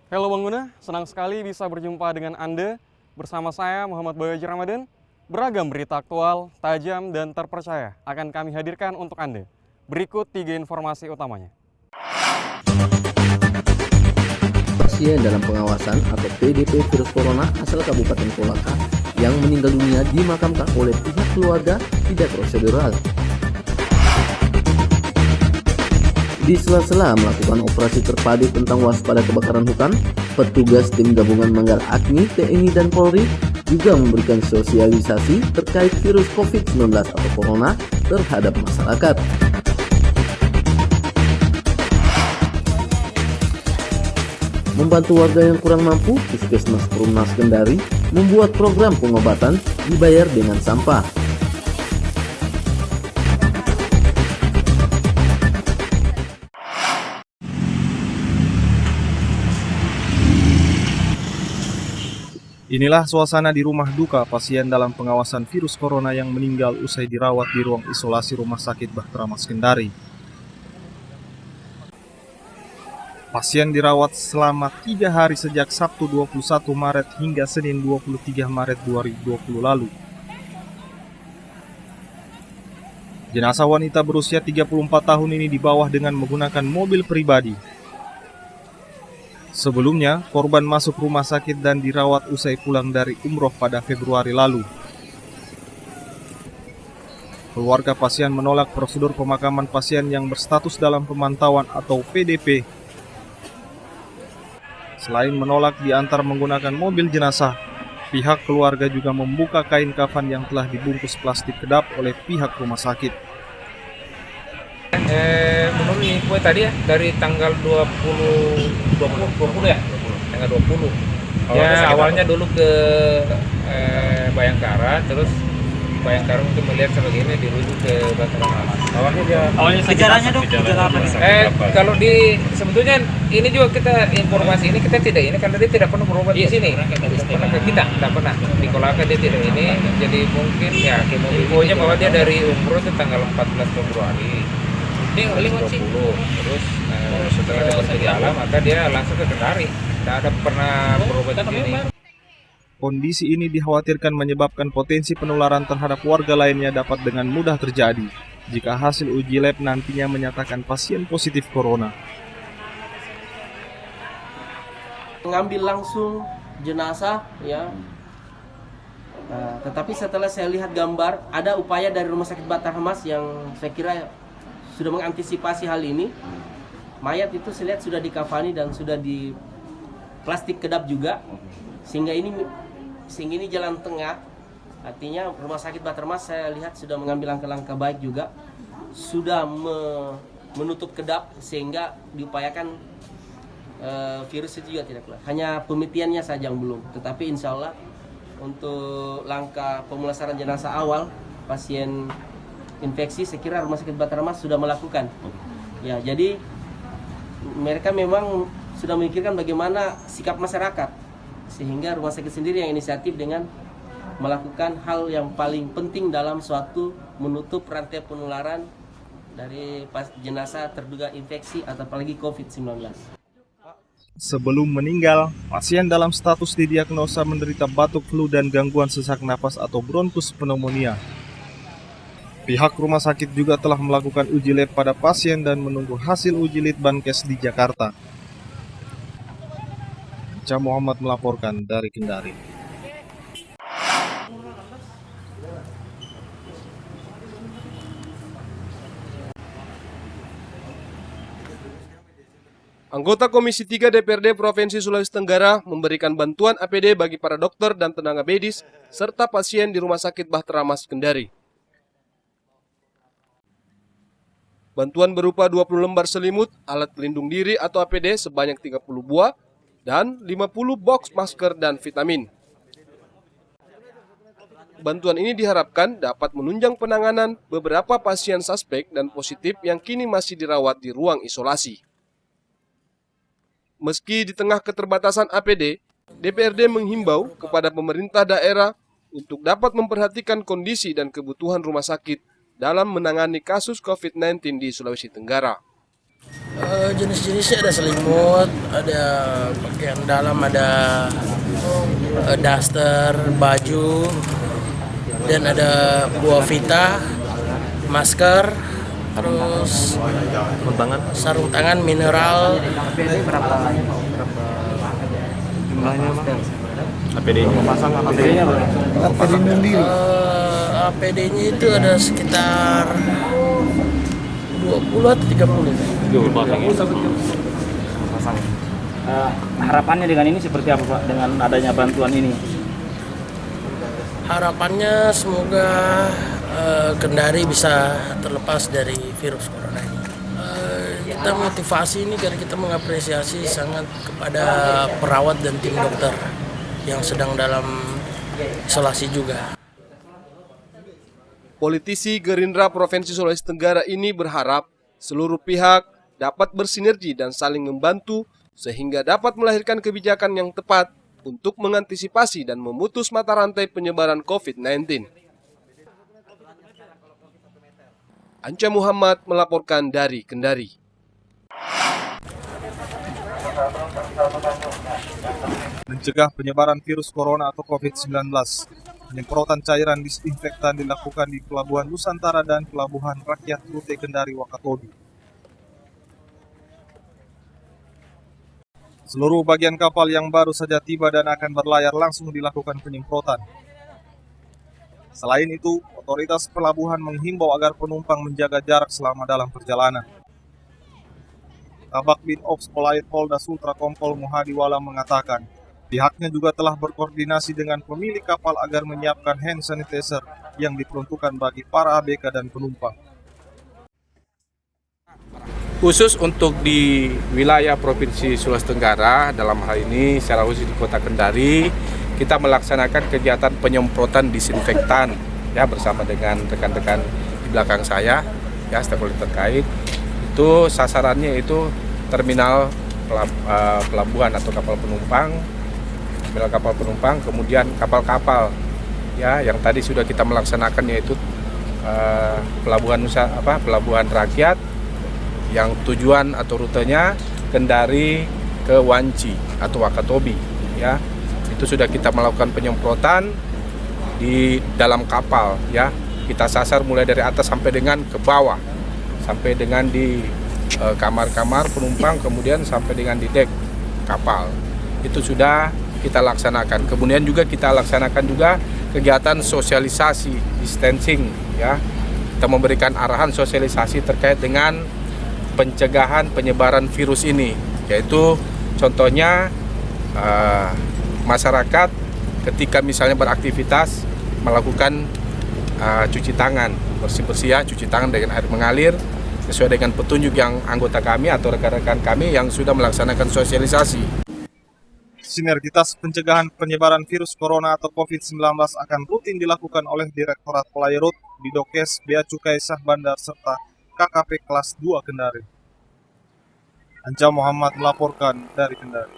Halo Bang Guna, senang sekali bisa berjumpa dengan Anda. Bersama saya Muhammad Bayu Haji Ramadan. Beragam berita aktual, tajam, dan terpercaya akan kami hadirkan untuk Anda. Berikut 3 informasi utamanya. Pasien dalam pengawasan atau PDP virus corona asal Kabupaten Kolaka yang meninggal dunia dimakamkan oleh pihak keluarga tidak prosedural. Di sela-sela melakukan operasi terpadu tentang waspada kebakaran hutan, petugas tim gabungan Manggar Agni, TNI, dan Polri juga memberikan sosialisasi terkait virus COVID-19 atau corona terhadap masyarakat. Membantu warga yang kurang mampu, Puskesmas Perumnas Kendari membuat program pengobatan dibayar dengan sampah. Inilah suasana di rumah duka pasien dalam pengawasan virus corona yang meninggal usai dirawat di ruang isolasi Rumah Sakit Bahtera Mas Kendari. Pasien dirawat selama 3 hari sejak Sabtu 21 Maret hingga Senin 23 Maret 2020 lalu. Jenazah wanita berusia 34 tahun ini dibawa dengan menggunakan mobil pribadi. Sebelumnya, korban masuk rumah sakit dan dirawat usai pulang dari umroh pada Februari lalu. Keluarga pasien menolak prosedur pemakaman pasien yang berstatus dalam pemantauan atau PDP. Selain menolak diantar menggunakan mobil jenazah, pihak keluarga juga membuka kain kafan yang telah dibungkus plastik kedap oleh pihak rumah sakit. Menurut info tadi ya, dari tanggal 20 ya? Tanggal 20. Ya, awalnya dulu ke Bayangkara, terus Bayangkara untuk melihat sebagainya dirujuk ke Bahtera Mas. Awalnya gejalanya dong, gejala apa nih? Kalau sebetulnya ini juga kita informasi ini kita tidak ini karena dia tidak pernah berobat di sini. Pernah ke kita, tidak pernah. Di Kolaka dia tidak ini, jadi mungkin ya infonya bahwa dia dari umroh itu tanggal 14 Februari. Dia 20, terus setelah dia bergejala maka dia langsung ke Kendari. Tidak ada pernah berobat di sini. Kondisi ini dikhawatirkan menyebabkan potensi penularan terhadap warga lainnya dapat dengan mudah terjadi jika hasil uji lab nantinya menyatakan pasien positif corona. Mengambil langsung jenazah ya. Tetapi setelah saya lihat gambar, ada upaya dari Rumah Sakit Bahtera Mas yang saya kira sudah mengantisipasi hal ini. Mayat itu saya lihat sudah dikafani dan sudah di plastik kedap juga, sehingga ini jalan tengah. Artinya Rumah Sakit Bahtera Mas saya lihat sudah mengambil langkah-langkah baik juga, sudah menutup kedap sehingga diupayakan virus itu juga tidak keluar. Hanya pemetiannya saja yang belum. Tetapi insya Allah untuk langkah pemulasaran jenazah awal pasien infeksi, saya kira Rumah Sakit Bahtera Mas sudah melakukan. Ya, jadi mereka memang sudah memikirkan bagaimana sikap masyarakat, sehingga rumah sakit sendiri yang inisiatif dengan melakukan hal yang paling penting dalam suatu menutup rantai penularan dari jenazah terduga infeksi atau apalagi COVID-19. Sebelum meninggal, pasien dalam status didiagnosa menderita batuk flu dan gangguan sesak napas atau bronkus pneumonia. Pihak rumah sakit juga telah melakukan uji lab pada pasien dan menunggu hasil uji Litbangkes di Jakarta. Muhammad melaporkan dari Kendari. Anggota Komisi 3 DPRD Provinsi Sulawesi Tenggara memberikan bantuan APD bagi para dokter dan tenaga medis serta pasien di Rumah Sakit Bahtera Mas Kendari. Bantuan berupa 20 lembar selimut, alat pelindung diri atau APD sebanyak 30 buah, dan 50 box masker dan vitamin. Bantuan ini diharapkan dapat menunjang penanganan beberapa pasien suspek dan positif yang kini masih dirawat di ruang isolasi. Meski di tengah keterbatasan APD, DPRD menghimbau kepada pemerintah daerah untuk dapat memperhatikan kondisi dan kebutuhan rumah sakit dalam menangani kasus COVID-19 di Sulawesi Tenggara. Jenis-jenisnya ada selimut, ada pakaian dalam, ada daster, baju, dan ada buah vita, masker, terus sarung tangan, mineral. APD-nya itu ada sekitar 20 atau 30. Harapannya dengan ini seperti apa Pak, dengan adanya bantuan ini? Harapannya semoga Kendari bisa terlepas dari virus corona ini. Kita motivasi ini karena kita mengapresiasi sangat kepada perawat dan tim dokter yang sedang dalam isolasi juga. Politisi Gerindra Provinsi Sulawesi Tenggara ini berharap seluruh pihak dapat bersinergi dan saling membantu sehingga dapat melahirkan kebijakan yang tepat untuk mengantisipasi dan memutus mata rantai penyebaran COVID-19. Anca Muhammad melaporkan dari Kendari. Mencegah penyebaran virus corona atau COVID-19, penyemprotan cairan disinfektan dilakukan di Pelabuhan Nusantara dan Pelabuhan Rakyat Rute Kendari Wakatobi. Seluruh bagian kapal yang baru saja tiba dan akan berlayar langsung dilakukan penyemprotan. Selain itu, otoritas pelabuhan menghimbau agar penumpang menjaga jarak selama dalam perjalanan. Kabak Bin Ops Polair Polda Sultra Kompol Muhadiwala mengatakan, pihaknya juga telah berkoordinasi dengan pemilik kapal agar menyiapkan hand sanitizer yang diperuntukkan bagi para ABK dan penumpang. Khusus untuk di wilayah Provinsi Sulawesi Tenggara, dalam hal ini secara khusus di Kota Kendari, kita melaksanakan kegiatan penyemprotan disinfektan ya bersama dengan rekan-rekan di belakang saya ya stakeholder terkait. Itu sasarannya itu terminal pelabuhan atau kapal penumpang, kemudian kapal-kapal ya yang tadi sudah kita melaksanakan yaitu pelabuhan rakyat yang tujuan atau rutenya Kendari ke Wanci atau Wakatobi ya. Itu sudah kita melakukan penyemprotan di dalam kapal ya. Kita sasar mulai dari atas sampai dengan ke bawah, sampai dengan di kamar-kamar penumpang, kemudian sampai dengan di dek kapal. Itu sudah kita laksanakan. Kemudian juga kita laksanakan juga kegiatan sosialisasi distancing ya. Kita memberikan arahan sosialisasi terkait dengan pencegahan penyebaran virus ini, yaitu contohnya masyarakat ketika misalnya beraktivitas melakukan cuci tangan, bersih-bersih ya, cuci tangan dengan air mengalir sesuai dengan petunjuk yang anggota kami atau rekan-rekan kami yang sudah melaksanakan sosialisasi. Sinergitas pencegahan penyebaran virus corona atau COVID-19 akan rutin dilakukan oleh Direktorat Polairut, Bidokes, Bea Cukai Sah Bandar serta KKP Kelas 2 Kendari. Anca Muhammad melaporkan dari Kendari.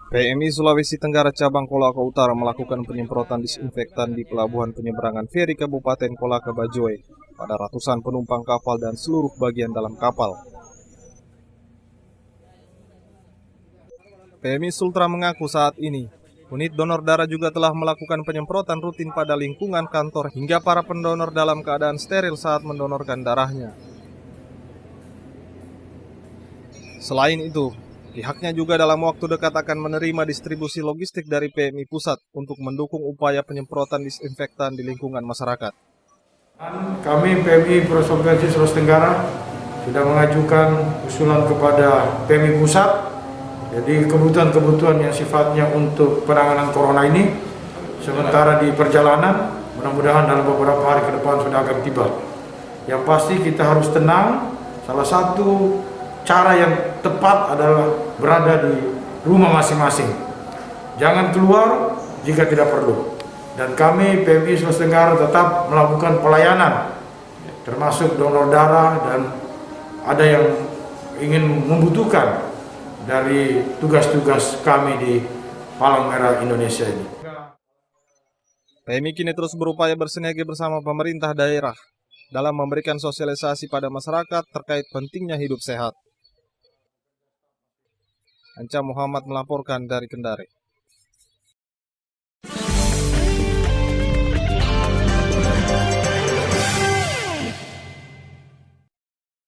PMI Sulawesi Tenggara Cabang Kolaka Utara melakukan penyemprotan disinfektan di pelabuhan penyeberangan feri Kabupaten Kolaka Bajoe pada ratusan penumpang kapal dan seluruh bagian dalam kapal. PMI Sultra mengaku saat ini unit donor darah juga telah melakukan penyemprotan rutin pada lingkungan kantor hingga para pendonor dalam keadaan steril saat mendonorkan darahnya. Selain itu, pihaknya juga dalam waktu dekat akan menerima distribusi logistik dari PMI Pusat untuk mendukung upaya penyemprotan disinfektan di lingkungan masyarakat. Kami PMI Provinsi Sulawesi Tenggara sudah mengajukan usulan kepada PMI Pusat. Jadi kebutuhan-kebutuhan yang sifatnya untuk penanganan corona ini sementara di perjalanan mudah-mudahan dalam beberapa hari ke depan sudah akan tiba. Yang pasti kita harus tenang. Salah satu cara yang tepat adalah berada di rumah masing-masing. Jangan keluar jika tidak perlu. Dan kami PMI Sulawesi Tenggara tetap melakukan pelayanan termasuk donor darah dan ada yang ingin membutuhkan dari tugas-tugas kami di Palang Merah Indonesia ini. PMI kini terus berupaya bersinergi bersama pemerintah daerah dalam memberikan sosialisasi pada masyarakat terkait pentingnya hidup sehat. Anca Muhammad melaporkan dari Kendari.